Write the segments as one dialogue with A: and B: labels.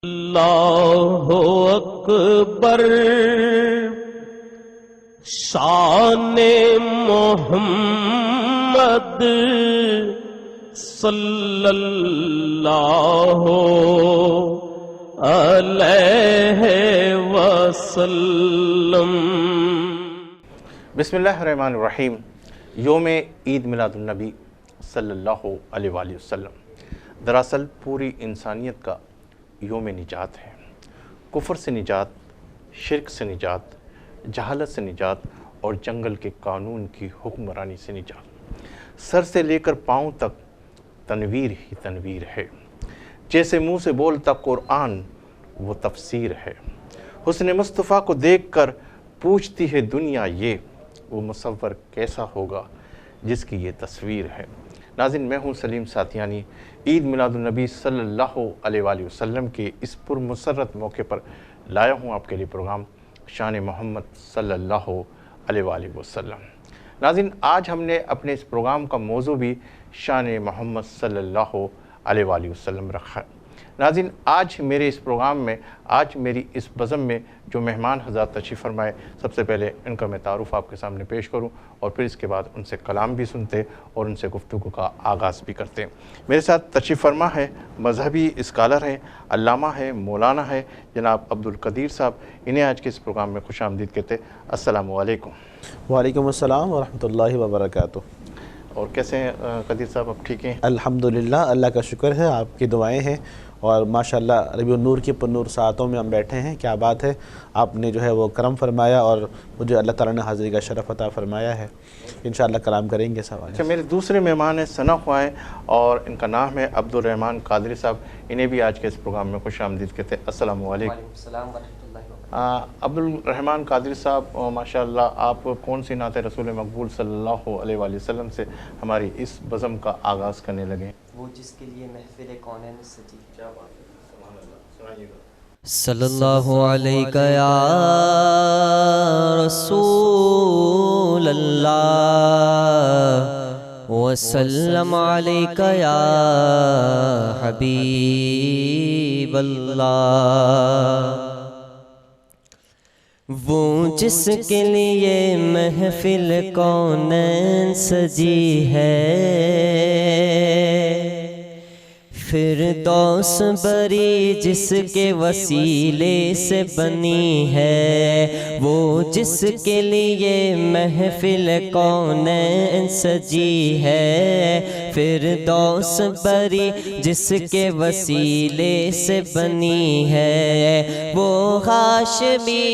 A: اللہ اکبر شان محمد صلی اللہ علیہ وسلم۔
B: بسم اللہ الرحمن الرحیم۔ یوم عید میلاد النبی صلی اللہ علیہ وآلہ وسلم دراصل پوری انسانیت کا یوم نجات ہے۔ کفر سے نجات، شرک سے نجات، جہالت سے نجات اور جنگل کے قانون کی حکمرانی سے نجات۔ سر سے لے کر پاؤں تک تنویر ہی تنویر ہے، جیسے منہ سے بولتا قرآن وہ تفسیر ہے۔ حسن مصطفیٰ کو دیکھ کر پوچھتی ہے دنیا یہ، وہ مصور کیسا ہوگا جس کی یہ تصویر ہے۔ ناظرین، میں ہوں سلیم ساتھیانی۔ عید میلاد النبی صلی اللہ علیہ وآلہ وسلم کے اس پرمسرت موقع پر لایا ہوں آپ کے لیے پروگرام شان محمد صلی اللہ علیہ وآلہ وسلم۔ ناظرین، آج ہم نے اپنے اس پروگرام کا موضوع بھی شان محمد صلی اللہ علیہ وآلہ وسلم رکھا ہے۔ ناظرین، آج میرے اس پروگرام میں، آج میری اس بزم میں جو مہمان حضرات تشریف فرمائے، سب سے پہلے ان کا میں تعارف آپ کے سامنے پیش کروں اور پھر اس کے بعد ان سے کلام بھی سنتے اور ان سے گفتگو کا آغاز بھی کرتے ہیں۔ میرے ساتھ تشریف فرما ہے، مذہبی اسکالر ہیں، علامہ ہیں، مولانا ہے جناب عبدالقدیر صاحب۔ انہیں آج کے اس پروگرام میں خوش آمدید کہتے ہیں۔ السلام علیکم۔
C: وعلیکم السلام ورحمۃ اللہ وبرکاتہ۔
B: اور کیسے ہیں قدیر صاحب؟ آپ ٹھیک ہیں؟
C: الحمدللہ، اللہ کا شکر ہے، آپ کی دعائیں ہیں اور ماشاءاللہ ربیع النور کی پرنور ساعتوں میں ہم بیٹھے ہیں۔ کیا بات ہے، آپ نے جو ہے وہ کرم فرمایا اور مجھے اللہ تعالیٰ نے حاضری کا شرف عطا فرمایا ہے۔ انشاءاللہ کلام کریں گے سوال۔
B: اچھا، میرے دوسرے مہمان ہیں ثنا خواہ اور ان کا نام ہے عبدالرحمن قادری صاحب۔ انہیں بھی آج کے اس پروگرام میں خوش آمدید کہتے ہیں۔ السلام علیکم۔
D: وعلیکم السلام ورحمۃ اللہ وبرکاتہ۔
B: عبدالرحمن قادری صاحب، ماشاءاللہ آپ کون سی نعت رسول مقبول صلی اللہ علیہ وآلہ وسلم سے ہماری اس بزم کا آغاز کرنے لگے؟
D: وہ جس کے لیے محفل کونین سجی۔
B: کیا بات ہے، سبحان اللہ، سنائیے گا۔
D: صلی اللہ علیہ یا رسول اللہ وسلم علیک یا حبیب اللہ۔ وہ جس کے لیے محفل کونین سجی ہے، فردوس بری جس کے وسیلے سے بنی ہے، وہ جس کے لیے محفل کونین سجی ہے، فردوس بری جس کے وسیلے سے بنی ہے، وہ ہاشمی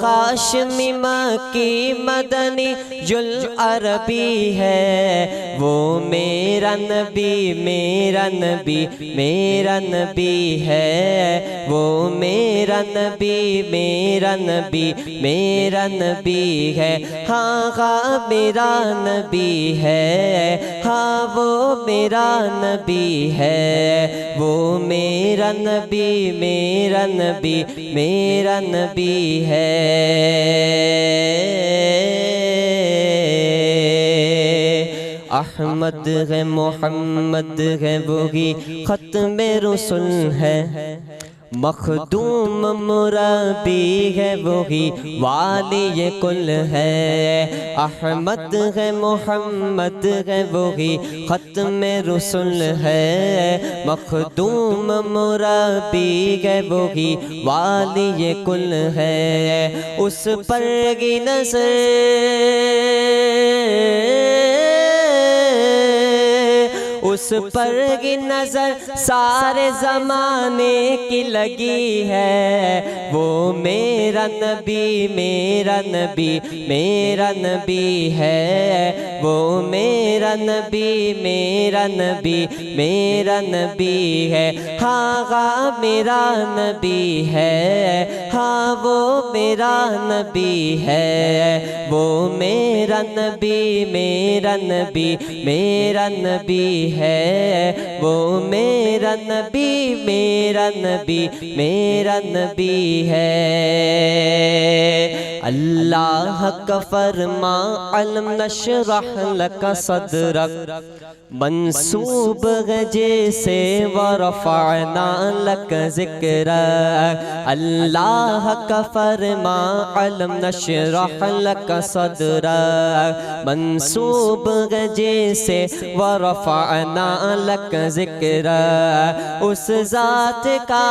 D: ہاشمی مکی مدنی العربی ہے، وہ میرا نبی میرا نبی میرا نبی ہے، وہ میرا نبی میرا نبی میرا نبی ہے، ہاں ہاں میرا نبی ہے، ہاں وہ میرا نبی ہے، وہ میرا نبی میرا نبی میرا نبی ہے۔ احمد ہے، محمد ہے، وہی ختم رسل ہے، مخدوم مربی ہے، وہی والی کل ہے۔ احمد ہے، محمد ہے، وہی ختم رسل ہے، مخدوم مربی ہے، وہی والی کل ہے۔ اس پر کی نظر اس پر کی نظر سارے زمانے کی لگی ہے، وہ میرا نبی میرا نبی میرا نبی ہے، وہ میرا نبی میرا نبی میرا نبی ہے، ہاں ہاں میرا نبی ہے، ہاں وہ میرا نبی ہے، وہ میرا نبی میرا نبی میرا نبی ہے، وہ میرا نبی میرا نبی میرا نبی ہے۔ اللہ کا فرما علم نشرح لک صدرک منصوب ہے جیسے ورفعنا لک ذکرک اللہ کا فرما علم نشرح لک صدرک منصوب ہے جیسے ورفعنا لک ذکرک اس ذات کا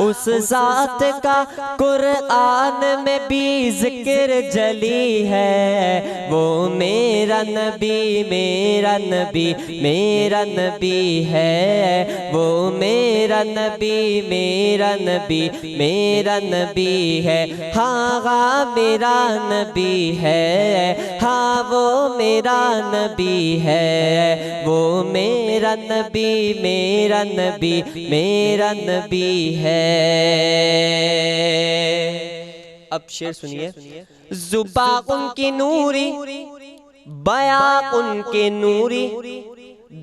D: اس ذات کا قرآن میں بھی ذکر جلی ہے، وہ میرا نبی میرا نبی میرا نبی ہے، وہ میرا نبی میرا نبی میرا نبی ہے، ہاں ہاں میرا نبی ہے، ہاں وہ میرا نبی ہے، وہ میرا نبی میرا نبی میرا نبی ہے۔ اب شعر سنیے، زباں ان کی نوری، بیاں ان کے نوری،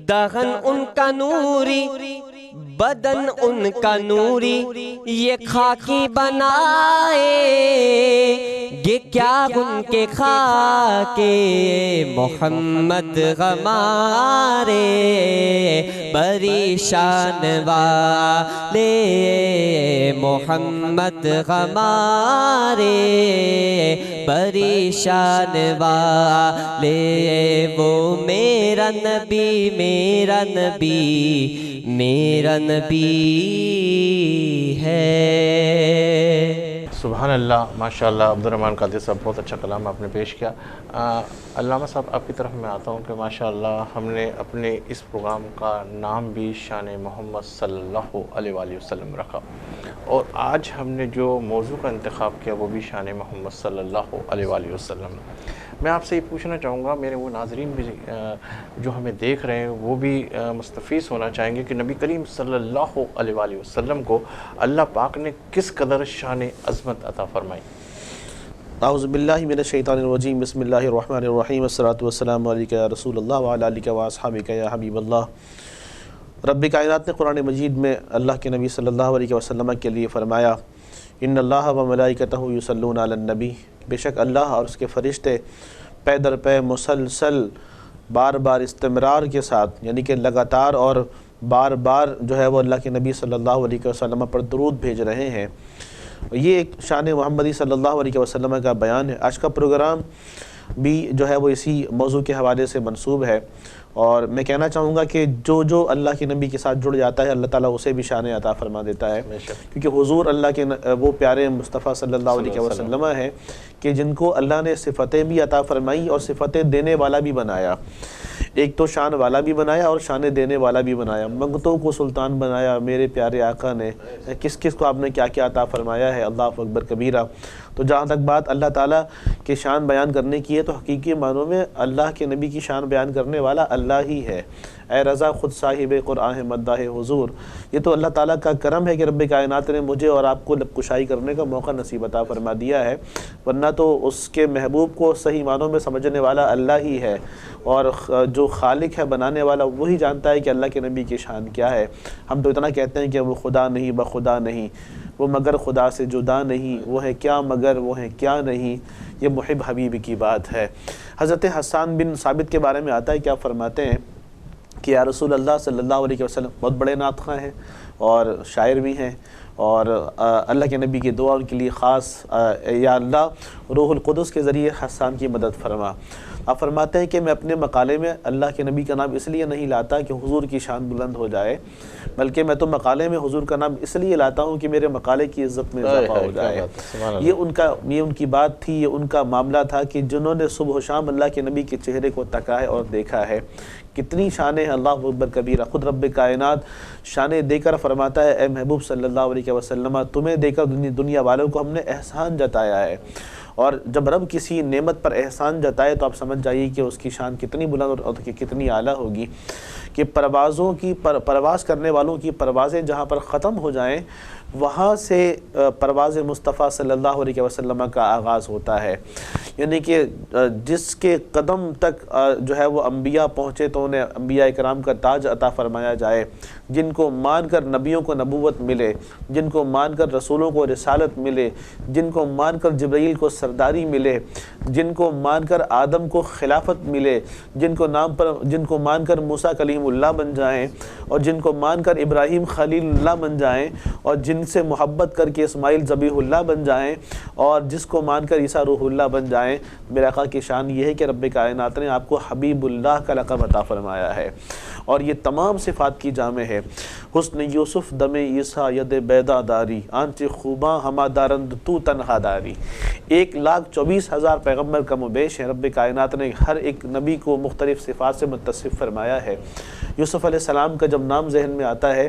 D: دہن ان کا نوری، بدن ان کا نوری، یہ خاکی بنائے یہ کیا ان کے خاکے محمد ہمارے بری شان والے، محمد ہمارے بری شان والے، وہ میرا نبی میرا نبی میرا نبی ہے۔
B: سبحان اللہ، ماشاءاللہ عبدالرحمن قادری صاحب بہت اچھا کلام آپ نے پیش کیا۔ علامہ صاحب آپ کی طرف میں آتا ہوں کہ ماشاءاللہ ہم نے اپنے اس پروگرام کا نام بھی شان محمد صلی اللہ علیہ وآلہ وسلم رکھا، اور آج ہم نے جو موضوع کا انتخاب کیا وہ بھی شان محمد صلی اللہ علیہ وآلہ وسلم۔ میں آپ سے یہ پوچھنا چاہوں گا، میرے وہ ناظرین بھی جو ہمیں دیکھ رہے ہیں وہ بھی مستفیض ہونا چاہیں گے کہ نبی کریم صلی اللہ علیہ وآلہ وسلم کو اللہ پاک نے کس قدر شان عظمت عطا فرمائی۔
C: اعوذ باللہ من الشیطان الرجیم، بسم اللہ الرحمن الرحیم، الصلاۃ والسلام علیکہ یا رسول اللہ وعلی آلہ واصحابہ یا حبیب اللہ۔ رب کائنات نے قرآن مجید میں اللہ کے نبی صلی اللہ علیہ وسلم کے لیے فرمایا، ان اللہ و ملائکتہ یصلون علی النبی، بے شک اللہ اور اس کے فرشتے پے در پے مسلسل بار بار استمرار کے ساتھ، یعنی کہ لگاتار اور بار بار جو ہے وہ اللہ کے نبی صلی اللہ علیہ وسلم پر درود بھیج رہے ہیں۔ یہ ایک شان محمدی صلی اللہ علیہ وسلم کا بیان ہے۔ آج کا پروگرام بھی جو ہے وہ اسی موضوع کے حوالے سے منسوب ہے، اور میں کہنا چاہوں گا کہ جو اللہ کے نبی کے ساتھ جڑ جاتا ہے اللہ تعالیٰ اسے بھی شان عطا فرما دیتا ہے، کیونکہ حضور اللہ کے وہ پیارے مصطفیٰ صلی اللہ علیہ وسلم ہیں کہ جن کو اللہ نے صفتیں بھی عطا فرمائی اور صفتیں دینے والا بھی بنایا۔ ایک تو شان والا بھی بنایا اور شان دینے والا بھی بنایا۔ منگتوں کو سلطان بنایا میرے پیارے آقا نے، کس کس کو آپ نے کیا کیا عطا فرمایا ہے، اللہ اکبر کبیرہ۔ تو جہاں تک بات اللہ تعالیٰ کے شان بیان کرنے کی ہے تو حقیقی معنوں میں اللہ کے نبی کی شان بیان کرنے والا اللہ ہی ہے۔ اے رضا خود صاحب قرآن مداح حضور، یہ تو اللہ تعالیٰ کا کرم ہے کہ رب کائنات نے مجھے اور آپ کو لب کشائی کرنے کا موقع نصیب عطا فرما دیا ہے، ورنہ تو اس کے محبوب کو صحیح معنوں میں سمجھنے والا اللہ ہی ہے، اور جو خالق ہے بنانے والا وہی جانتا ہے کہ اللہ کے نبی کی شان کیا ہے۔ ہم تو اتنا کہتے ہیں کہ وہ خدا نہیں بخدا نہیں، وہ مگر خدا سے جدا نہیں، وہ ہے کیا مگر وہ ہے کیا نہیں، یہ محب حبیب کی بات ہے۔ حضرت حسان بن ثابت کے بارے میں آتا ہے، کیا فرماتے ہیں کہ یا رسول اللہ صلی اللہ علیہ وسلم بہت بڑے نعت خواں ہیں اور شاعر بھی ہیں، اور اللہ کے نبی کی دعا ان کے لیے خاص، یا اللہ روح القدس کے ذریعے حسان کی مدد فرما۔ آپ فرماتے ہیں کہ میں اپنے مقالے میں اللہ کے نبی کا نام اس لیے نہیں لاتا کہ حضور کی شان بلند ہو جائے، بلکہ میں تو مقالے میں حضور کا نام اس لیے لاتا ہوں کہ میرے مقالے کی عزت میں اضافہ ہو جائے۔ یہ ان کی بات تھی، یہ ان کا معاملہ تھا کہ جنہوں نے صبح و شام اللہ کے نبی کے چہرے کو تکا ہے اور دیکھا ہے۔ کتنی شانیں ہیں اللہ اکبر کبیرہ۔ خود رب کائنات شانیں دے کر فرماتا ہے، اے محبوب صلی اللہ علیہ وسلم، تمہیں دے کر دنیا والوں کو ہم نے احسان جتایا ہے۔ اور جب رب کسی نعمت پر احسان جتائے تو آپ سمجھ جائیے کہ اس کی شان کتنی بلند اور کتنی اعلیٰ ہوگی، کہ پروازوں کی پرواز کرنے والوں کی پروازیں جہاں پر ختم ہو جائیں وہاں سے پرواز مصطفیٰ صلی اللہ علیہ وسلم کا آغاز ہوتا ہے، یعنی کہ جس کے قدم تک جو ہے وہ انبیاء پہنچے تو انہیں انبیاء کرام کا تاج عطا فرمایا جائے، جن کو مان کر نبیوں کو نبوت ملے، جن کو مان کر رسولوں کو رسالت ملے، جن کو مان کر جبرائیل کو سرداری ملے، جن کو مان کر آدم کو خلافت ملے، جن کو مان کر موسیٰ کلیم اللہ بن جائیں، اور جن کو مان کر ابراہیم خلیل اللہ بن جائیں، اور جن سے محبت کر کے اسماعیل ذبیح اللہ بن جائیں، اور جس کو مان کر عیسیٰ روح اللہ بن جائیں۔ میرے آقا کی شان یہ ہے کہ رب کائنات نے آپ کو حبیب اللہ کا لقب عطا فرمایا ہے، اور یہ تمام صفات کی جامع ہے۔ حسن یوسف دم عیسیٰ ید بیدا داری، آنچ خوباں ہما دارند تو تنہا داری۔ 1,24,000 پیغمبر کم و بیش ہیں، رب کائنات نے ہر ایک نبی کو مختلف صفات سے متصف فرمایا ہے۔ یوسف علیہ السلام کا جب نام ذہن میں آتا ہے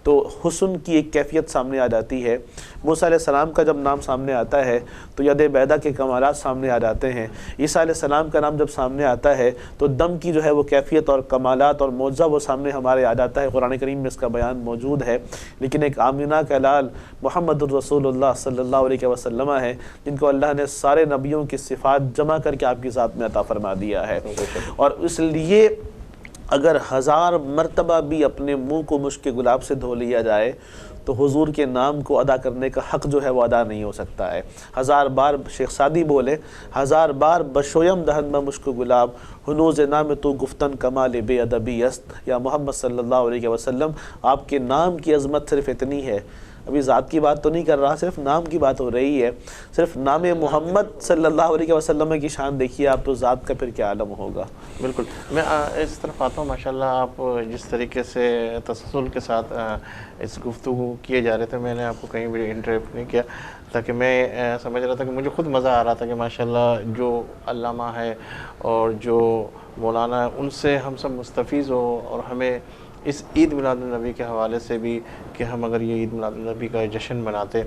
C: تو حسن کی ایک کیفیت سامنے آ جاتی ہے، موسیٰ علیہ السلام کا جب نام سامنے آتا ہے تو ید بیدا کے کمالات سامنے آ جاتے ہیں، عیسیٰ علیہ السلام کا نام جب سامنے آتا ہے تو دم کی جو ہے وہ کیفیت اور کمالات اور معجزہ وہ سامنے ہمارے آ جاتا ہے۔ قرآن کریم میں اس کا بیان موجود ہے، لیکن ایک آمنہ کا لال محمد الرسول اللہ صلی اللہ علیہ وسلم ہے، جن کو اللہ نے سارے نبیوں کی صفات جمع کر کے آپ کی ذات میں عطا فرما دیا ہے، اور اس لیے اگر 1000 مرتبہ بھی اپنے منہ کو مشک گلاب سے دھو لیا جائے تو حضور کے نام کو ادا کرنے کا حق جو ہے وہ ادا نہیں ہو سکتا ہے۔ 1000 بار شیخ سعدی بولے، 1000 بار بشویم دہن میں مشک گلاب، ہنوز نام تو گفتن کمال بے ادبی است۔ یا محمد صلی اللہ علیہ وسلم، آپ کے نام کی عظمت صرف اتنی ہے، ابھی ذات کی بات تو نہیں کر رہا، صرف نام کی بات ہو رہی ہے، صرف نام محمد صلی اللہ علیہ وسلم کی شان دیکھیے آپ، تو ذات کا پھر کیا عالم ہوگا۔
B: بالکل، میں اس طرف آتا ہوں۔ ماشاءاللہ آپ جس طریقے سے تسلسل کے ساتھ اس گفتگو کیے جا رہے تھے، میں نے آپ کو کہیں بھی انٹرپٹ نہیں کیا، تاکہ میں سمجھ رہا تھا کہ مجھے خود مزہ آ رہا تھا کہ ماشاءاللہ جو علامہ ہے اور جو مولانا ہے ان سے ہم سب مستفیض ہو، اور ہمیں اس عید میلاد النبی کے حوالے سے بھی کہ ہم اگر یہ عید میلاد النبی کا جشن مناتے،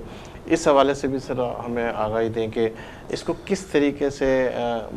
B: اس حوالے سے بھی سر ہمیں آگاہی دیں کہ اس کو کس طریقے سے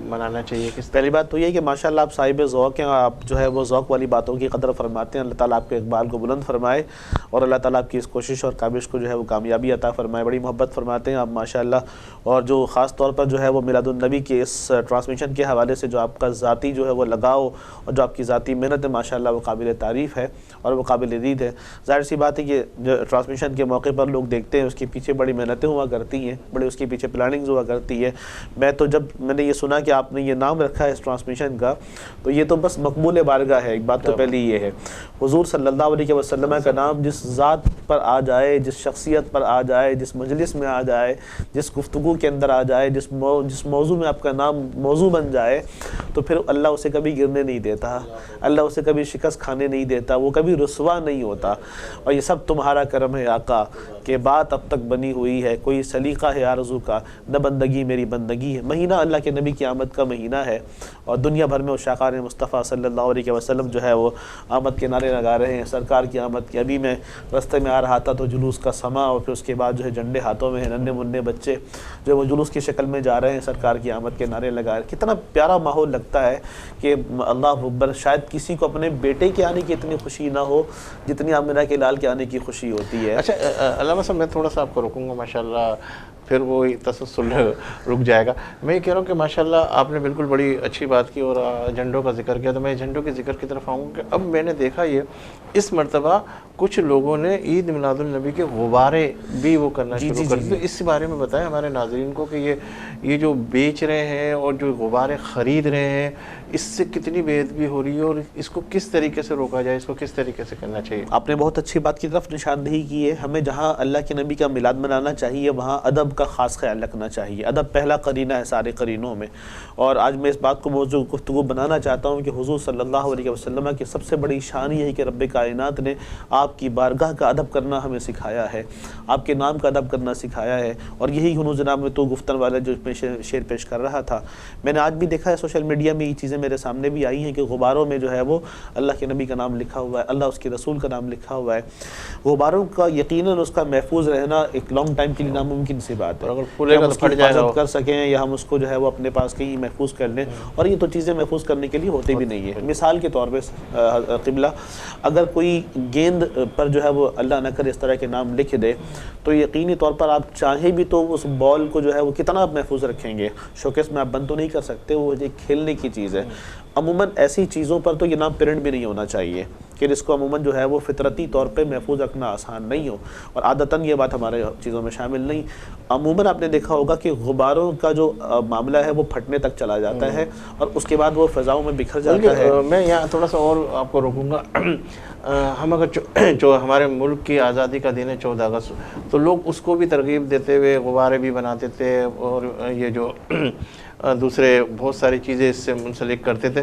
B: منانا چاہیے۔
C: پہلی بات تو یہ ہے کہ ماشاءاللہ آپ صاحب ذوق ہیں، آپ جو ہے وہ ذوق والی باتوں کی قدر فرماتے ہیں۔ اللہ تعالیٰ آپ کے اقبال کو بلند فرمائے، اور اللہ تعالیٰ آپ کی اس کوشش اور کاوش کو جو ہے وہ کامیابی عطا فرمائے۔ بڑی محبت فرماتے ہیں آپ ماشاءاللہ، اور جو خاص طور پر جو ہے وہ میلاد النبی کے اس ٹرانسمیشن کے حوالے سے جو آپ کا ذاتی جو ہے وہ لگاؤ اور جو آپ کی ذاتی محنت ہے ماشاءاللہ وہ قابل تعریف ہے اور وہ قابل دید ہے۔ ظاہر سی بات ہے کہ جو ٹرانسمیشن کے موقع پر لوگ دیکھتے ہیں اس کے پیچھے بڑی محنتیں ہوا کرتی ہیں، بڑے اس کے پیچھے پلاننگز ہوا کرتی ہے۔ جب میں نے یہ سنا کہ آپ نے یہ نام رکھا ہے اس ٹرانسمیشن کا، تو یہ تو بس مقبول بارگاہ ہے۔ ایک بات تو پہلی یہ ہے، حضور صلی اللہ علیہ وسلم کا نام جس ذات پر آ جائے، جس شخصیت پر آ جائے، جس مجلس میں آ جائے، جس گفتگو کے اندر آ جائے، جس موضوع میں آپ کا نام موضوع بن جائے، تو پھر اللہ اسے کبھی گرنے نہیں دیتا، اللہ اسے کبھی شکست کھانے نہیں دیتا، وہ کبھی رسوا نہیں ہوتا۔ اور یہ سب تمہارا کرم ہے آقا کہ بات اب تک بنی ہوئی ہے، کوئی سلیقہ ہے آرزو کا نہ بندگی میری بندگی ہے۔ مہینہ اللہ کے نبی کی آمد کا مہینہ ہے، اور دنیا بھر میں اشاقار مصطفیٰ صلی اللہ علیہ وسلم جو ہے وہ آمد کے نعرے لگا رہے ہیں، سرکار کی آمد کی۔ ابھی میں رستے میں آ رہا تھا تو جلوس کا سما، اور پھر اس کے بعد جو ہے جھنڈے ہاتھوں میں ہیں، ننھے منھے بچے جو وہ جلوس کی شکل میں جا رہے ہیں، سرکار کی آمد کے نعرے لگا رہے ہیں۔ کتنا پیارا ماحول لگتا ہے کہ اللہ اکبر، شاید کسی کو اپنے بیٹے کے آنے کی اتنی خوشی نہ ہو جتنی آمنہ کے لال کے آنے کی خوشی ہوتی ہے۔
B: اچھا علامہ صاحب، میں تھوڑا سا آپ کو روکوں گا، ماشاءاللہ پھر وہ تسلسل رک جائے گا۔ میں یہ کہہ رہا ہوں کہ ماشاءاللہ آپ نے بالکل بڑی اچھی بات کی اور جھنڈوں کا ذکر کیا، تو میں جھنڈوں کے ذکر کی طرف آؤں کہ اب میں نے دیکھا یہ اس مرتبہ کچھ لوگوں نے عید میلاد النبی کے غبارے بھی وہ کرنا شروع کر دیے، تو اس بارے میں بتائیں ہمارے ناظرین کو کہ یہ جو بیچ رہے ہیں اور جو غبارے خرید رہے ہیں، اس سے کتنی بے ادبی ہو رہی ہے، اور اس کو کس طریقے سے روکا جائے، اس کو کس طریقے سے کرنا چاہیے۔
C: آپ نے بہت اچھی بات کی طرف نشاندہی کی ہے۔ ہمیں جہاں اللہ کے نبی کا میلاد منانا چاہیے وہاں ادب کا خاص خیال رکھنا چاہیے۔ ادب پہلا قرینہ ہے سارے قرینوں میں، اور آج میں اس بات کو موضوع گفتگو بنانا چاہتا ہوں کہ حضور صلی اللہ علیہ وسلم کی سب سے بڑی شان یہ ہے کہ رب کائنات نے آپ کی بارگاہ کا ادب کرنا ہمیں سکھایا ہے، آپ کے نام کا ادب کرنا سکھایا ہے، اور یہی ہنوز نام میں تو گفتن والا جو میں شعر پیش کر رہا تھا۔ میں نے آج بھی دیکھا ہے سوشل میڈیا میں یہ چیزیں میرے سامنے بھی آئی ہیں کہ غباروں میں جو ہے وہ اللہ کے نبی کا نام لکھا ہوا ہے، اللہ اس کے رسول کا نام لکھا ہوا ہے۔ غباروں کا یقیناً اس کا محفوظ رہنا ایک لانگ ٹائم کے لیے ناممکن سی بات ہے.
B: اور اگر پھولے گا
C: ہم
B: تو
C: اس کی
B: پھٹ جائے گا
C: حفاظت کر سکیں یا ہم اس کو جو ہے وہ اپنے پاس کہیں محفوظ کر لیں, اور یہ تو چیزیں محفوظ کرنے کے لیے ہوتی بھی نہیں ہے. مثال کے طور پہ قبلہ, اگر کوئی گیند پر جو ہے وہ اللہ نہ کرے اس طرح کے نام لکھ دے تو یقینی طور پر آپ چاہیں بھی تو اس بال کو جو ہے وہ کتنا آپ محفوظ رکھیں گے, شوکیس میں آپ بند تو نہیں کر سکتے, وہ ایک کھیلنے کی چیز ہے. عموماً ایسی چیزوں پر تو یہ نام پرنٹ بھی نہیں ہونا چاہیے کہ جس کو عموماً جو ہے وہ فطرتی طور پہ محفوظ رکھنا آسان نہیں ہو, اور عادتاً یہ بات ہمارے چیزوں میں شامل نہیں. عموماً آپ نے دیکھا ہوگا کہ غباروں کا جو معاملہ ہے وہ پھٹنے تک چلا جاتا ہے اور اس کے بعد وہ فضاؤں میں بکھر جاتا ہے.
B: میں یہاں تھوڑا سا اور آپ کو روکوں گا. ہم اگر جو ہمارے ملک کی آزادی کا دن ہے 14 اگست, تو لوگ اس کو بھی ترغیب دیتے ہوئے غبارے بھی بناتے تھے اور یہ جو دوسرے بہت ساری چیزیں اس سے منسلک کرتے تھے.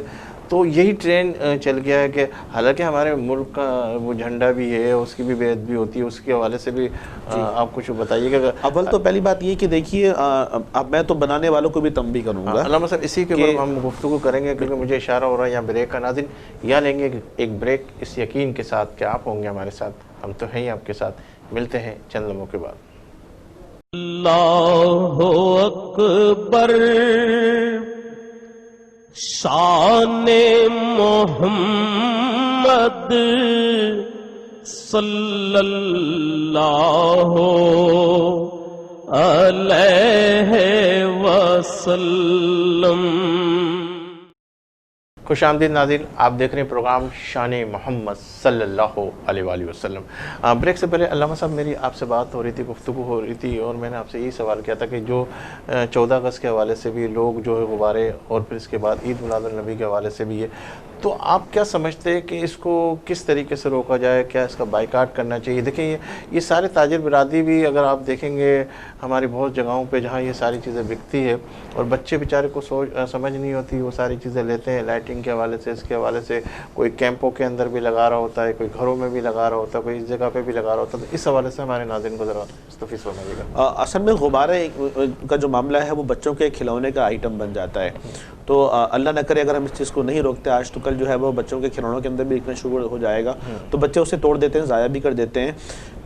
B: تو یہی ٹرینڈ چل گیا ہے کہ حالانکہ ہمارے ملک کا وہ جھنڈا بھی ہے, اس کی بھی بیعت بھی ہوتی ہے, اس کے حوالے سے بھی آپ کچھ بتائیے گا.
C: اول تو پہلی بات یہ کہ دیکھیے, اب میں تو بنانے والوں کو بھی تنبیہ کروں گا.
B: علامہ صاحب اسی کے اوپر ہم گفتگو کریں گے کیونکہ مجھے اشارہ ہو رہا ہے یہاں بریک کا. ناظرین یہاں لیں گے ایک بریک اس یقین کے ساتھ کہ آپ ہوں گے ہمارے ساتھ, ہم تو ہیں ہی آپ کے ساتھ. ملتے ہیں چند لمحوں کے بعد.
A: اللہ اکبر شان محمد صلی اللہ علیہ وسلم.
B: خوش آمدید ناظرین, آپ دیکھ رہے ہیں پروگرام شان محمد صلی اللہ علیہ وآلہ وسلم. بریک سے پہلے علامہ صاحب میری آپ سے بات ہو رہی تھی, گفتگو ہو رہی تھی, اور میں نے آپ سے یہی سوال کیا تھا کہ جو 14 اگست کے حوالے سے بھی لوگ جو ہے غبارے, اور پھر اس کے بعد عید میلاد النبی کے حوالے سے بھی ہے, تو آپ کیا سمجھتے ہیں کہ اس کو کس طریقے سے روکا جائے, کیا اس کا بائیکاٹ کرنا چاہیے؟ دیکھیں یہ سارے تاجر برادری بھی اگر آپ دیکھیں گے ہماری بہت جگہوں پہ جہاں یہ ساری چیزیں بکتی ہے, اور بچے بیچارے کو سمجھ نہیں ہوتی, وہ ساری چیزیں لیتے ہیں لائٹنگ کے حوالے سے, اس کے حوالے سے کوئی کیمپوں کے اندر بھی لگا رہا ہوتا ہے, کوئی گھروں میں بھی لگا رہا ہوتا ہے, کوئی اس جگہ پہ بھی لگا رہا ہوتا ہے. تو اس حوالے سے ہمارے ناظرین کو ذرا مستفیض فرمائیے گا.
C: اصل میں غبارے کا جو معاملہ ہے وہ بچوں کے کھلونے کا آئٹم بن جاتا ہے. تو اللہ نہ کرے اگر ہم اس چیز کو نہیں روکتے, آج تو کل جو ہے وہ بچوں کے کھلونوں کے اندر بھی لکھنا شروع ہو جائے گا, تو بچے اسے توڑ دیتے ہیں, ضائع بھی کر دیتے ہیں.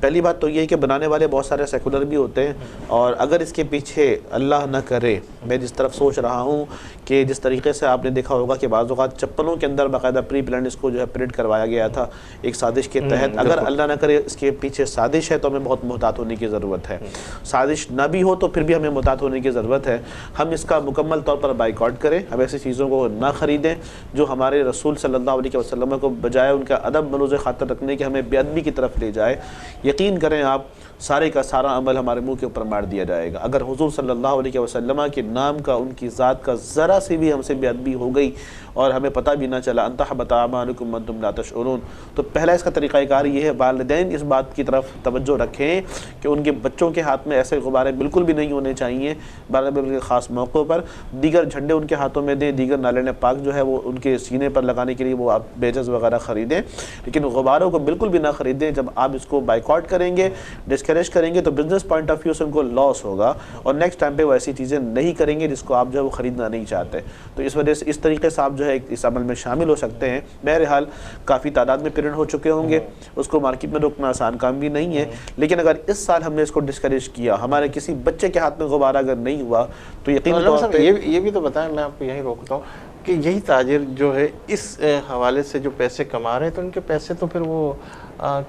C: پہلی بات تو یہ ہے کہ بنانے والے بہت سارے سیکولر بھی ہوتے ہیں, اور اگر اس کے پیچھے اللہ نہ کرے, میں جس طرف سوچ رہا ہوں کہ جس طریقے سے آپ نے دیکھا ہوگا کہ بعض اوقات چپلوں کے اندر باقاعدہ پری پلانڈ اس کو جو ہے پرنٹ کروایا گیا تھا ایک سازش کے تحت. اگر اللہ نہ کرے اس کے پیچھے سازش ہے تو ہمیں بہت محتاط ہونے کی ضرورت ہے. سازش نہ بھی ہو تو پھر بھی ہمیں محتاط ہونے کی ضرورت ہے. ہم اس کا مکمل طور پر بائیکاٹ کریں, ہم ایسی چیزوں کو نہ خریدیں جو ہمارے رسول صلی اللہ علیہ وسلم کو بجائے ان کا ادب بروز خاطر رکھنے کے ہمیں بے ادبی کی طرف لے جائے. یقین کریں آپ, سارے کا سارا عمل ہمارے منہ کے اوپر مار دیا جائے گا. اگر حضور صلی اللہ علیہ وسلم کے نام کا, ان کی ذات کا ذرا سی بھی ہم سے بے ادبی ہو گئی اور ہمیں پتہ بھی نہ چلا, ان تحبط اعمالکم وانتم لا تشعرون, تو پہلا اس کا طریقہ کار یہ ہے, والدین اس بات کی طرف توجہ رکھیں کہ ان کے بچوں کے ہاتھ میں ایسے غبارے بالکل بھی نہیں ہونے چاہیے. بلکہ خاص موقعوں پر دیگر جھنڈے ان کے ہاتھوں میں دیں, دیگر نالین پاک جو ہے وہ ان کے سینے پر لگانے کے لیے وہ آپ بیجز وغیرہ خریدیں, لیکن غباروں کو بالکل بھی نہ خریدیں. جب آپ اس کو بائیکاٹ کریں گے, ڈسکریج کریں گے, تو بزنس پوائنٹ آف ویو سے ان کو لاس ہوگا, اور نیکسٹ ٹائم پہ وہ ایسی چیزیں نہیں کریں گے جس کو آپ جو ہے وہ خریدنا نہیں چاہتے. تو اس وجہ سے اس طریقے سے آپ جو ہے اس عمل میں شامل ہو سکتے ہیں. بہرحال کافی تعداد میں پرنٹ ہو چکے ہوں گے, اس کو مارکیٹ میں روکنا آسان کام بھی نہیں ہے, لیکن اگر اس سال ہم نے اس کو ڈسکریج کیا, ہمارے کسی بچے کے ہاتھ میں غبارہ اگر نہیں ہوا تو یقیناً طور پہ
B: یہ بھی تو بتائیں, میں آپ کو یہیں روکتا ہوں کہ یہی تاجر جو ہے اس حوالے سے جو پیسے کما رہے ہیں, تو ان کے پیسے تو پھر وہ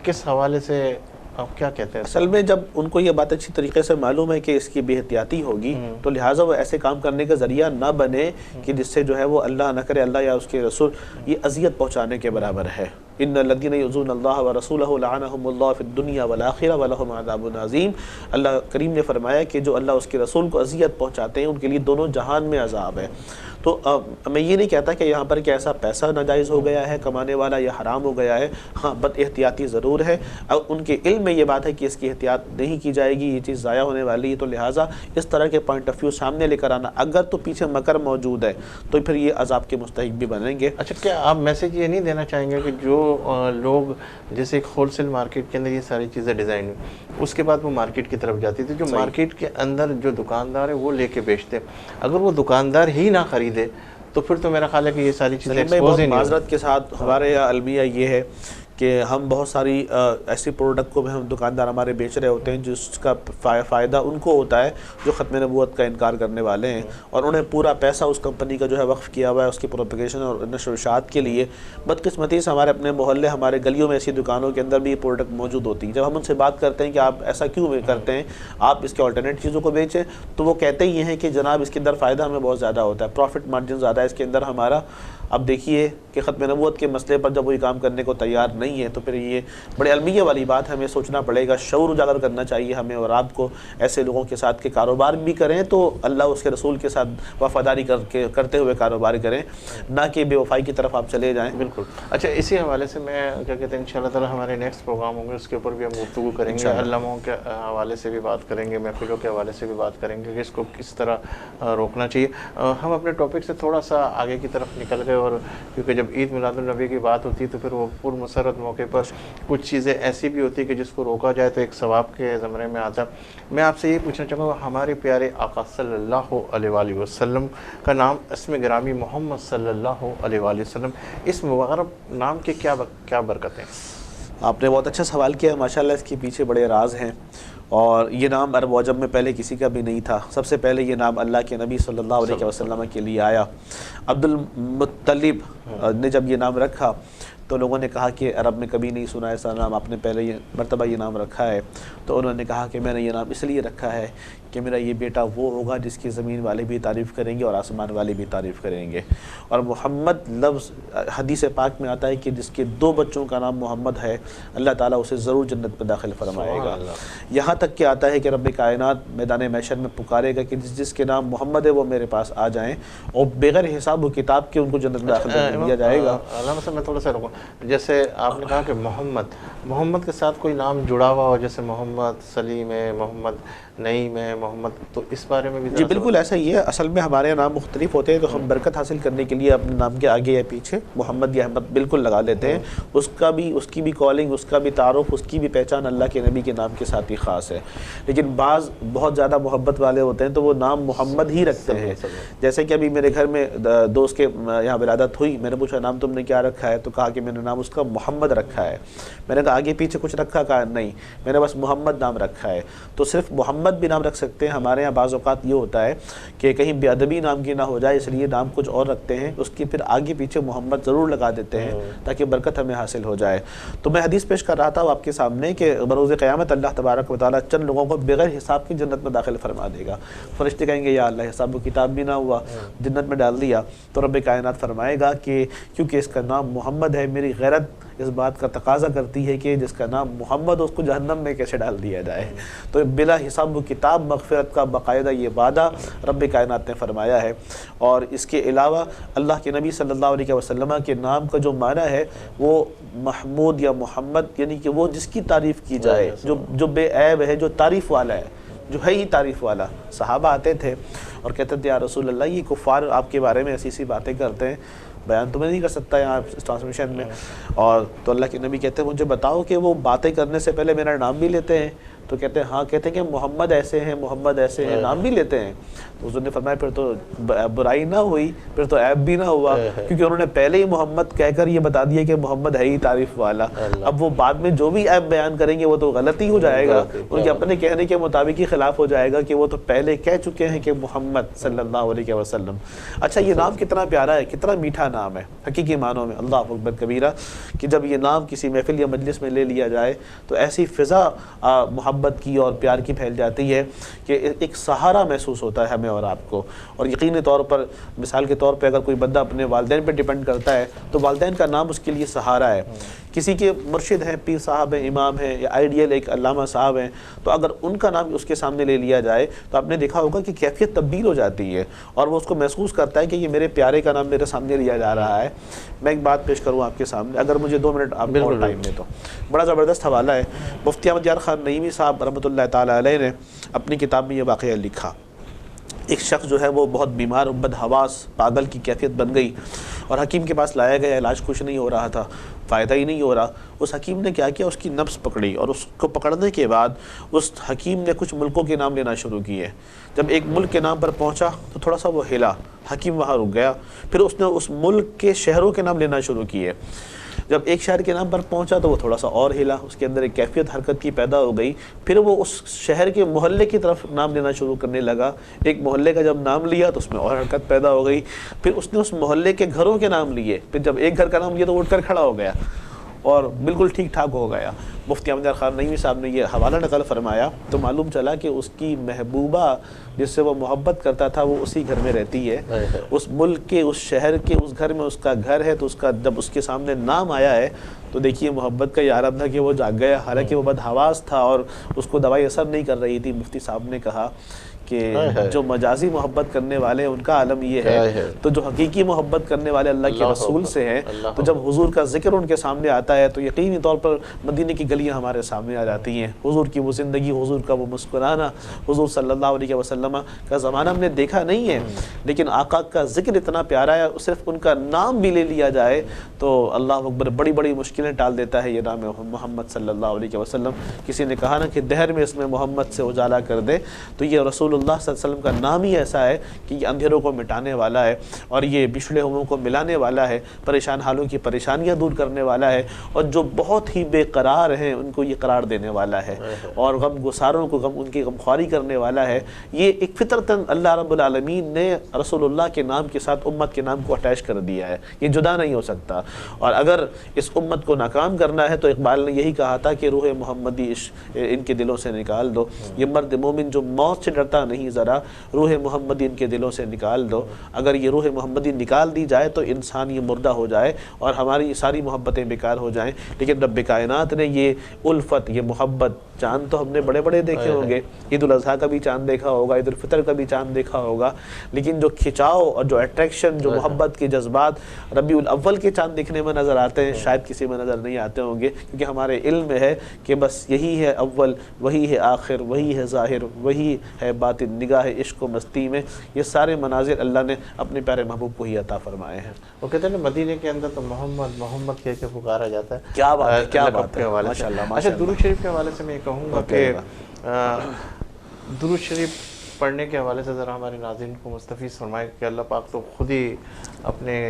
B: کس حوالے سے, آپ کیا کہتے ہیں؟
C: اصل میں جب ان کو یہ بات اچھی طریقے سے معلوم ہے کہ اس کی بے احتیاطی ہوگی, تو لہٰذا وہ ایسے کام کرنے کا ذریعہ نہ بنے کہ جس سے جو ہے وہ اللہ نہ کرے, اللہ یا اس کے رسول یہ اذیت پہنچانے کے برابر ہے. ان الذین یؤذون اللہ ورسولہ لعنہم اللہ فی الدنیا والآخرہ ولہم عذاب عظیم. اللہ کریم نے فرمایا کہ جو اللہ اس کے رسول کو اذیت پہنچاتے ہیں ان کے لیے دونوں جہان میں عذاب ہے. تو میں یہ نہیں کہتا کہ یہاں پر کہ ایسا پیسہ ناجائز ہو گیا ہے کمانے والا یا حرام ہو گیا ہے, ہاں بد احتیاطی ضرور ہے. ان کے علم میں یہ بات ہے کہ اس کی احتیاط نہیں کی جائے گی, یہ چیز ضائع ہونے والی ہے, تو لہٰذا اس طرح کے پوائنٹ آف ویو سامنے لے کر آنا, اگر تو پیچھے مکر موجود ہے تو پھر یہ عذاب کے مستحق بھی بنیں گے.
B: اچھا, کیا آپ میسیج یہ نہیں دینا چاہیں گے کہ جو لوگ جیسے ایک ہول سیل مارکیٹ کے اندر یہ ساری چیزیں ڈیزائن ہوئی, اس کے بعد وہ مارکیٹ کی طرف جاتی تھی, جو مارکیٹ کے اندر جو دکاندار ہے وہ لے کے بیچتے, اگر وہ دکاندار ہی نہ خریدے تو پھر تو میرا خیال ہے کہ یہ ساری چیزیں ایکسپوز ہی نہیں.
C: معذرت کے ساتھ ہمارے یہاں المیہ یہ ہے کہ ہم بہت ساری ایسی پروڈکٹ کو بھی ہم دکاندار ہمارے بیچ رہے ہوتے ہیں جس کا فائدہ ان کو ہوتا ہے جو ختم نبوت کا انکار کرنے والے ہیں، اور انہیں پورا پیسہ اس کمپنی کا جو ہے وقف کیا ہوا ہے اس کی پروپیگیشن اور نشر و اشاعت کے لیے۔ بدقسمتی سے ہمارے اپنے محلے، ہمارے گلیوں میں ایسی دکانوں کے اندر بھی یہ پروڈکٹ موجود ہوتی ہیں۔ جب ہم ان سے بات کرتے ہیں کہ آپ ایسا کیوں کرتے ہیں، آپ اس کے آلٹرنیٹ چیزوں کو بیچیں، تو وہ کہتے ہی ہیں کہ جناب اس کے اندر فائدہ ہمیں بہت زیادہ ہوتا ہے، پروفٹ مارجن زیادہ ہے اس کے اندر ہمارا۔ اب دیکھیے کہ ختم نبوت کے مسئلے پر جب وہی کام کرنے کو تیار نہیں ہے تو پھر یہ بڑے المیہ والی بات ہے، ہمیں سوچنا پڑے گا، شعور اجاگر کرنا چاہیے ہمیں اور آپ کو ایسے لوگوں کے ساتھ کہ کاروبار بھی کریں تو اللہ اس کے رسول کے ساتھ وفاداری کرتے ہوئے کاروبار کریں، نہ کہ بے وفائی کی طرف آپ چلے جائیں۔
B: بالکل۔ اچھا، اسی حوالے سے میں کیا کہتے ہیں انشاءاللہ تعالی ہمارے نیکسٹ پروگرام ہوں گے، اس کے اوپر بھی ہم گفتگو کریں گے، علماءوں کے حوالے سے بھی بات کریں گے، محفلوں کے حوالے سے بھی بات کریں گے کہ اس کو کس طرح روکنا چاہیے۔ ہم اپنے ٹاپک سے تھوڑا سا آگے کی طرف نکل گئے، اور کیونکہ جب عید میلاد النبی کی بات ہوتی ہے تو پھر وہ پر مسرت موقع پر کچھ چیزیں ایسی بھی ہوتی ہے کہ جس کو روکا جائے تو ایک ثواب کے زمرے میں آتا ہے۔ میں آپ سے یہ پوچھنا چاہوں گا، ہمارے پیارے آقا صلی اللہ علیہ وآلہ وسلم کا نام اسم گرامی محمد صلی اللہ علیہ وآلہ وسلم، اس مبارک نام کے کیا برکتیں ہیں؟
C: آپ نے بہت اچھا سوال کیا، ماشاءاللہ اس کے پیچھے بڑے راز ہیں، اور یہ نام عرب و عجم میں پہلے کسی کا بھی نہیں تھا۔ سب سے پہلے یہ نام اللہ کے نبی صلی اللہ علیہ وسلم کے لیے آیا۔ عبد المطلب نے جب یہ نام رکھا تو لوگوں نے کہا کہ عرب میں کبھی نہیں سنا ایسا نام، آپ نے پہلے یہ مرتبہ یہ نام رکھا ہے۔ تو انہوں نے کہا کہ میں نے یہ نام اس لیے رکھا ہے کہ میرا یہ بیٹا وہ ہوگا جس کی زمین والے بھی تعریف کریں گے اور آسمان والے بھی تعریف کریں گے۔ اور محمد لفظ حدیث پاک میں آتا ہے کہ جس کے 2 بچوں کا نام محمد ہے اللہ تعالیٰ اسے ضرور جنت میں داخل فرمائے گا۔ یہاں تک کہ آتا ہے کہ رب کائنات میدان محشر میں پکارے گا کہ جس کے نام محمد ہے وہ میرے پاس آ جائیں، اور بغیر حساب و کتاب کے ان کو جنت میں داخل کر دیا جائے گا۔
B: علامہ صاحب میں تھوڑا سا رکوں، جیسے آپ نے کہا کہ محمد کے ساتھ کوئی نام جڑا ہوا ہو، جیسے محمد سلیم ہے، محمد نعیم ہے، محمد، تو اس بارے میں بھی
C: جی بالکل ایسا ہی ہے۔ اصل میں ہمارے نام مختلف ہوتے ہیں تو ہم برکت حاصل کرنے کے لیے اپنے نام کے آگے یا پیچھے محمد یا احمد بالکل لگا لیتے ہیں۔ اس کی بھی کالنگ، اس کا بھی تعارف، اس کی بھی پہچان اللہ کے نبی کے نام کے ساتھ ہی خاص ہے۔ لیکن بعض بہت زیادہ محبت والے ہوتے ہیں تو وہ نام محمد ہی رکھتے ہیں۔ جیسے کہ ابھی میرے گھر میں دوست کے یہاں ولادت ہوئی، میں نے پوچھا نام تم نے کیا رکھا ہے، تو کہا کہ میں نے نام اس کا محمد رکھا ہے۔ میں نے کہا آگے پیچھے کچھ رکھا؟ کہا نہیں، میں نے بس محمد نام رکھا ہے۔ تو صرف محمد بھی نام رکھ سکتے ہیں۔ ہمارے یہاں بعض اوقات یہ ہوتا ہے کہ کہیں بے ادبی نام کی نہ ہو جائے، اس لیے نام کچھ اور رکھتے ہیں، اس کی پھر آگے پیچھے محمد ضرور لگا دیتے ہیں تاکہ برکت ہمیں حاصل ہو جائے۔ تو میں حدیث پیش کر رہا تھا آپ کے سامنے کہ بروز قیامت اللہ تبارک و تعالیٰ چند لوگوں کو بغیر حساب کی جنت میں داخل فرما دے گا۔ فرشتے کہیں گے یا اللہ حساب و کتاب بھی نہ ہوا، جنت میں ڈال دیا۔ تو رب کائنات فرمائے گا کہ کیونکہ اس کا نام محمد ہے، میری غیرت اس بات کا تقاضا کرتی ہے کہ جس کا نام محمد اس کو جہنم میں کیسے ڈال دیا جائے۔ تو بلا حساب و کتاب مغفرت کا باقاعدہ یہ وعدہ رب کائنات نے فرمایا ہے۔ اور اس کے علاوہ اللہ کے نبی صلی اللہ علیہ وسلم کے نام کا جو معنی ہے وہ محمود یا محمد، یعنی کہ وہ جس کی تعریف کی جائے، جو بے عیب ہے، جو تعریف والا ہے، جو ہے ہی تعریف والا۔ صحابہ آتے تھے اور کہتے تھے یا رسول اللہ یہ کفار آپ کے بارے میں ایسی سی باتیں کرتے ہیں، بیان تو میں نہیں کر سکتا یہاں اس ٹرانسمیشن میں۔ اور تو اللہ کے نبی کہتے ہیں مجھے بتاؤ کہ وہ باتیں کرنے سے پہلے میرا نام بھی لیتے ہیں؟ تو کہتے ہیں ہاں، کہتے ہیں کہ محمد ایسے ہیں، محمد ایسے ہیں، نام بھی لیتے ہیں۔ تو حضور نے فرمایا پھر تو برائی نہ ہوئی، پھر تو عیب بھی نہ ہوا، کیونکہ انہوں نے پہلے ہی محمد کہہ کر یہ بتا دیا کہ محمد ہے ہی تعریف والا۔ اب وہ بعد میں جو بھی عیب بیان کریں گے وہ تو غلطی ہو جائے گا، ان کے اپنے کہنے کے مطابق ہی خلاف ہو جائے گا کہ وہ تو پہلے کہہ چکے ہیں کہ محمد صلی اللہ علیہ وسلم۔ اچھا، یہ نام کتنا پیارا ہے، کتنا میٹھا نام ہے حقیقی معنوں میں، اللہ اکبر کبیرہ، کہ جب یہ نام کسی محفل یا مجلس میں لے لیا جائے تو ایسی فضا محبت کی اور پیار کی پھیل جاتی ہے کہ ایک سہارا محسوس ہوتا ہے ہمیں اور آپ کو۔ اور یقینی طور پر مثال کے طور پہ اگر کوئی بندہ اپنے والدین پہ ڈیپینڈ کرتا ہے تو والدین کا نام اس کے لیے سہارا ہے۔ کسی کے مرشد ہیں، پیر صاحب ہیں، امام ہیں، یا آئیڈیل ایک علامہ صاحب ہیں، تو اگر ان کا نام اس کے سامنے لے لیا جائے تو آپ نے دیکھا ہوگا کہ کیفیت تبدیل ہو جاتی ہے اور وہ اس کو محسوس کرتا ہے کہ یہ میرے پیارے کا نام میرے سامنے لیا جا رہا ہے۔ میں ایک بات پیش کروں آپ کے سامنے، اگر مجھے 2 منٹ آپ کو ٹائم دیں تو۔ بڑا زبردست حوالہ ہے، مفتی احمد یار خان نعیمی صاحب رحمۃ اللہ تعالیٰ علیہ نے اپنی کتاب میں یہ واقعہ لکھا۔ ایک شخص جو ہے وہ بہت بیمار، بد حواس، پاگل کی کیفیت بن گئی اور حکیم کے پاس لایا گیا، علاج کچھ نہیں ہو رہا تھا، فائدہ ہی نہیں ہو رہا۔ اس حکیم نے کیا کیا، اس کی نبض پکڑی اور اس کو پکڑنے کے بعد اس حکیم نے کچھ ملکوں کے نام لینا شروع کیے۔ جب ایک ملک کے نام پر پہنچا تو تھوڑا سا وہ ہلا، حکیم وہاں رک گیا، پھر اس نے اس ملک کے شہروں کے نام لینا شروع کیے۔ جب ایک شہر کے نام پر پہنچا تو وہ تھوڑا سا اور ہلا، اس کے اندر ایک کیفیت حرکت کی پیدا ہو گئی، پھر وہ اس شہر کے محلے کی طرف نام لینا شروع کرنے لگا، ایک محلے کا جب نام لیا تو اس میں اور حرکت پیدا ہو گئی، پھر اس نے اس محلے کے گھروں کے نام لیے، پھر جب ایک گھر کا نام لیا تو اٹھ کر کھڑا ہو گیا اور بالکل ٹھیک ٹھاک ہو گیا۔ مفتی احمد یار خان نعیمی صاحب نے یہ حوالہ نقل فرمایا تو معلوم چلا کہ اس کی محبوبہ جس سے وہ محبت کرتا تھا وہ اسی گھر میں رہتی ہے، اس ملک کے، اس شہر کے، اس گھر میں اس کا گھر ہے، تو اس کا جب اس کے سامنے نام آیا ہے تو دیکھیے محبت کا یہ عالم تھا کہ وہ جاگ گیا، حالانکہ وہ بدحواس تھا اور اس کو دوائی اثر نہیں کر رہی تھی۔ مفتی صاحب نے کہا کہ جو مجازی محبت کرنے والے ہیں ان کا عالم یہ ہے، تو جو حقیقی محبت کرنے والے اللہ کے رسول سے ہیں، تو جب حضور کا ذکر ان کے سامنے آتا ہے تو یقینی طور پر مدینے کی گلیاں ہمارے سامنے آ جاتی ہیں، حضور کی وہ زندگی، حضور کا وہ مسکرانا، حضور صلی اللہ علیہ وسلم کا زمانہ ہم نے دیکھا نہیں ہے، لیکن آقا کا ذکر اتنا پیارا ہے، صرف ان کا نام بھی لے لیا جائے تو اللہ اکبر بڑی بڑی مشکلیں ٹال دیتا ہے یہ نام محمد صلی اللہ علیہ وسلم۔ کسی نے کہا نا کہ دہر میں اس میں محمد سے اجالا کر دے، تو یہ رسول اللہ صلی اللہ علیہ وسلم کا نام ہی ایسا ہے کہ یہ اندھیروں کو مٹانے والا ہے اور یہ بچھڑے ہوئوں کو ملانے والا ہے، پریشان حالوں کی پریشانیاں دور کرنے والا ہے، اور جو بہت ہی بے قرار ہیں ان کو یہ قرار دینے والا ہے، اور غم گساروں کو ان کی غمخواری کرنے والا ہے۔ یہ ایک فطرتاً اللہ رب العالمین نے رسول اللہ کے نام کے ساتھ امت کے نام کو اٹیچ کر دیا ہے، یہ جدا نہیں ہو سکتا، اور اگر اس امت کو ناکام کرنا ہے تو اقبال نے یہی کہا تھا کہ روح محمدی ان کے دلوں سے نکال دو، یہ مرد مومن جو موت سے ڈرتا نہیں ذرا، روح محمدی ان کے دلوں سے نکال دو۔ اگر یہ روح محمدی نکال دی جائے تو انسان یہ مردہ ہو جائے اور ہماری ساری محبتیں بیکار ہو جائیں، لیکن رب کائنات نے یہ الفت، یہ محبت، چاند تو ہم نے بڑے بڑے دیکھے ہوں گے، عید الاضحیٰ کا بھی چاند دیکھا ہوگا، عید الفطر کا بھی چاند دیکھا ہوگا، لیکن جو کھچاؤ اور جو اٹریکشن، جو محبت کے جذبات ربیع الاول کے چاند دیکھنے میں نظر آتے ہیں شاید کسی میں نظر نہیں آتے ہوں گے، کیونکہ ہمارے علم میں ہے کہ بس یہی ہے اول، وہی ہے آخر، وہی ہے ظاہر، وہی ہے باطن، نگاہ عشق و مستی میں یہ سارے مناظر اللہ نے اپنے پیارے محبوب کو ہی عطا فرمائے ہیں۔
B: وہ کہتے ہیں مدینے کے اندر تو محمد محمد کہہ کے پکارا جاتا ہے۔
C: کیا بات ہے، کیا بات ہے،
B: ماشاءاللہ۔ اچھا، درود شریف کے حوالے سے میں یہ کہوں گا کہ درود شریف پڑھنے کے حوالے سے ذرا ہمارے ناظرین کو مستفیض فرمائے کہ اللہ پاک تو خود ہی اپنے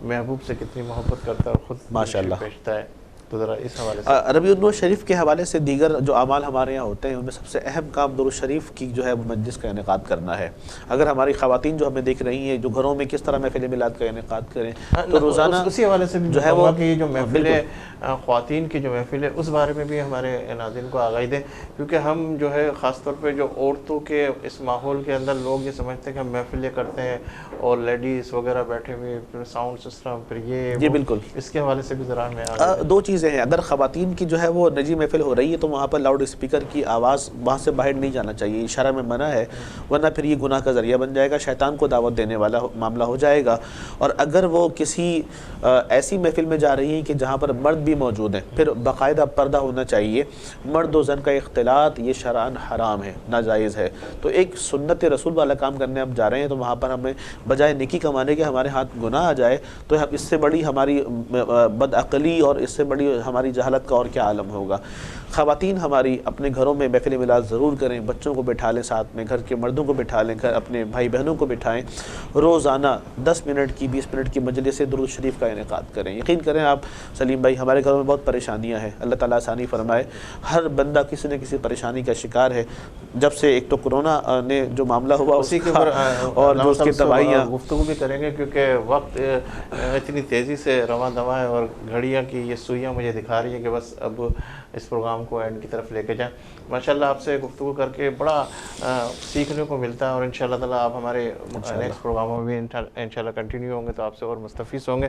B: محبوب سے کتنی محبت کرتا ہے اور خود
C: ماشاءاللہ
B: بھیجتا ہے، تو ذرا اس حوالے سے
C: ربیع النور شریف کے حوالے سے دیگر جو اعمال ہمارے یہاں ہوتے ہیں ان میں سب سے اہم کام درود شریف کی جو ہے مجلس کا انعقاد کرنا ہے۔ اگر ہماری خواتین جو ہمیں دیکھ رہی ہیں جو گھروں میں کس طرح محفل میلاد کا انعقاد کریں تو روزانہ
B: اسی حوالے سے بھی
C: جو ہے وہ
B: کہ یہ جو محفل ہے خواتین کی جو محفل ہے اس بارے میں بھی ہمارے ناظرین کو آگاہی دیں، کیونکہ ہم جو ہے خاص طور پہ جو عورتوں کے اس ماحول کے اندر لوگ یہ سمجھتے ہیں کہ ہم محفلیں کرتے ہیں اور لیڈیز وغیرہ بیٹھے ہوئے، پھر ساؤنڈ سسٹم، پھر یہ
C: بالکل،
B: اس کے حوالے سے بھی ذرا ہمیں
C: دو چیزیں ہیں۔ اگر خواتین کی جو ہے وہ نجی محفل ہو رہی ہے تو وہاں پر لاؤڈ اسپیکر کی آواز وہاں سے باہر نہیں جانا چاہیے، اشارہ میں منع ہے، ورنہ پھر یہ گناہ کا ذریعہ بن جائے گا، شیطان کو دعوت دینے والا معاملہ ہو جائے گا۔ اور اگر وہ کسی ایسی محفل میں جا رہی ہیں کہ جہاں پر مرد بھی موجود ہیں پھر باقاعدہ پردہ ہونا چاہیے، مرد و زن کا اختلاط یہ شرعاً حرام ہے، ناجائز ہے، تو ایک سنت رسول والا کام کرنے اب جا رہے ہیں تو وہاں پر ہمیں بجائے نیکی کمانے کے ہمارے ہاتھ گناہ آ جائے تو اس سے بڑی ہماری بدعقلی اور اس سے بڑی ہماری جہالت کا اور کیا عالم ہوگا۔ خواتین ہماری اپنے گھروں میں محفل میلاد ضرور کریں، بچوں کو بٹھا لیں ساتھ میں، گھر کے مردوں کو بٹھا لیں، اپنے بھائی بہنوں کو بٹھائیں، روزانہ 10 منٹ کی 20 منٹ کی مجلس درود شریف کا انعقاد کریں۔ یقین کریں آپ سلیم بھائی، ہمارے گھروں میں بہت پریشانیاں ہیں، اللہ تعالیٰ آسانی فرمائے، ہر بندہ کسی نہ کسی پریشانی کا شکار ہے۔ جب سے ایک تو کورونا نے جو معاملہ ہوا
B: اسی کے اوپر
C: اور جو اس کی تباہیاں،
B: گفتگو بھی کریں گے، کیونکہ وقت اتنی تیزی سے رواں دواں ہے اور گھڑیاں کی یہ سوئیاں مجھے دکھا رہی ہیں کہ بس اب اس پروگرام کو اینڈ کی طرف لے کے جائیں۔ ماشاءاللہ آپ سے گفتگو کر کے بڑا سیکھنے کو ملتا ہے، اور انشاءاللہ تعالیٰ آپ ہمارے نیکسٹ پروگراموں میں بھی انشاءاللہ کنٹینیو ہوں گے تو آپ سے اور مستفیض ہوں گے۔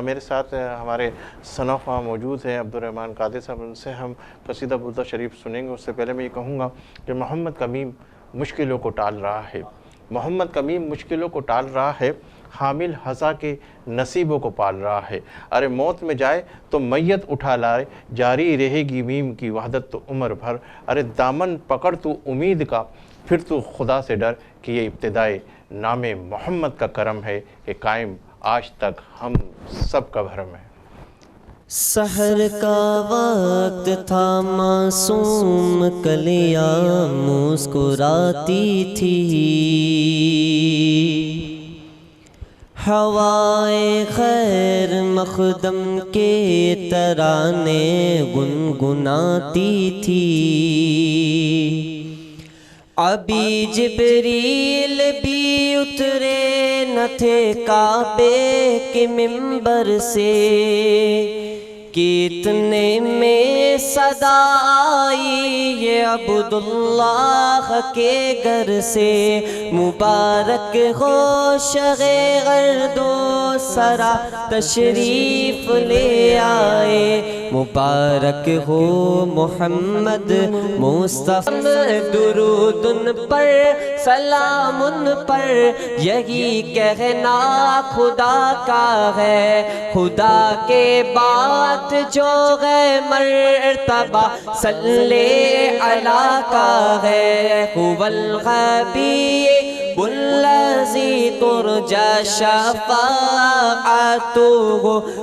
B: میرے ساتھ ہمارے ثنا خواہ موجود ہیں عبدالرحمن قادری صاحب، ان سے ہم قصیدہ بردہ شریف سنیں گے۔ اس سے پہلے میں یہ کہوں گا کہ محمد کا میم مشکلوں کو ٹال رہا ہے، محمد کا میم مشکلوں کو ٹال رہا ہے، حامل ہزا کے نصیبوں کو پال رہا ہے، ارے موت میں جائے تو میت اٹھا لائے، جاری رہے گی میم کی وحدت تو عمر بھر، ارے دامن پکڑ تو امید کا، پھر تو خدا سے ڈر کہ یہ ابتدائے نام محمد کا کرم ہے کہ قائم آج تک ہم سب کا بھرم ہے۔
D: سحر کا وقت تھا، معصوم کلیاں مسکراتی تھی، ہوائے خیر مخدم کے ترانے گنگناتی تھی، ابھی جبریل بھی اترے نہ تھے کعبے کے منبر سے، کتنے میں صدا آئی یہ عبداللہ کے گھر سے، مبارک ہو شغ غرد و سرا تشریف لے آئے، مبارک ہو محمد مصطفیٰ، درود ان پر سلام ان پر، یہی کہنا خدا کا ہے، خدا کے بعد جو ہے مرتبہ صلی علی کا ہے، هو الحبیب الذی ترجى شفاعته،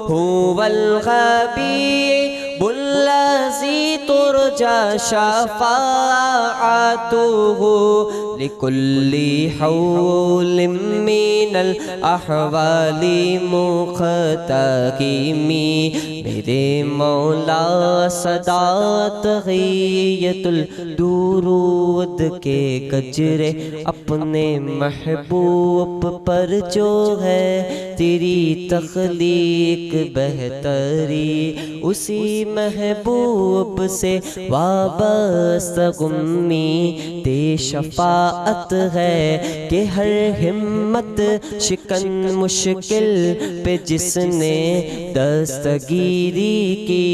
D: هو الحبیب الذی ترجى شفاعته، لكل حول من الاحوال مختحم، میرے مولا صدا تحیت الدرود کے گجرے اپنے محبوب پر جو ہے، تیری تخلیق بہتری اسی محبوب سے وابستہ، غمی تے شفاعت ہے کہ ہر ہمت شکن مشکل پہ جس نے دستگیری کی،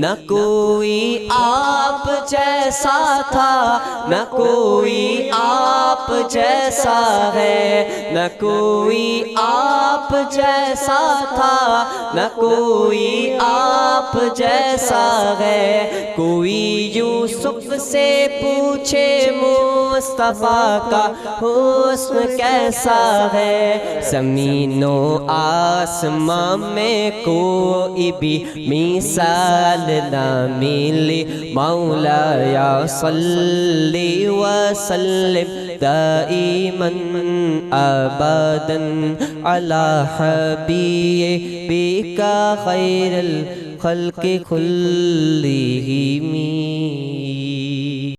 D: نہ کوئی آپ جیسا تھا نہ کوئی آپ جیسا ہے، نہ کوئی آپ جیسا تھا نہ کوئی آپ جیسا ہے، کوئی یوسف سے پوچھے مصطفیٰ کا حسن کیسا ہے، زمین و آسمان میں کوئی بھی مثال نہ ملی، مولا یا صلی وسلم دائما ابدا علی حبیبک خیر الخلق کلہم۔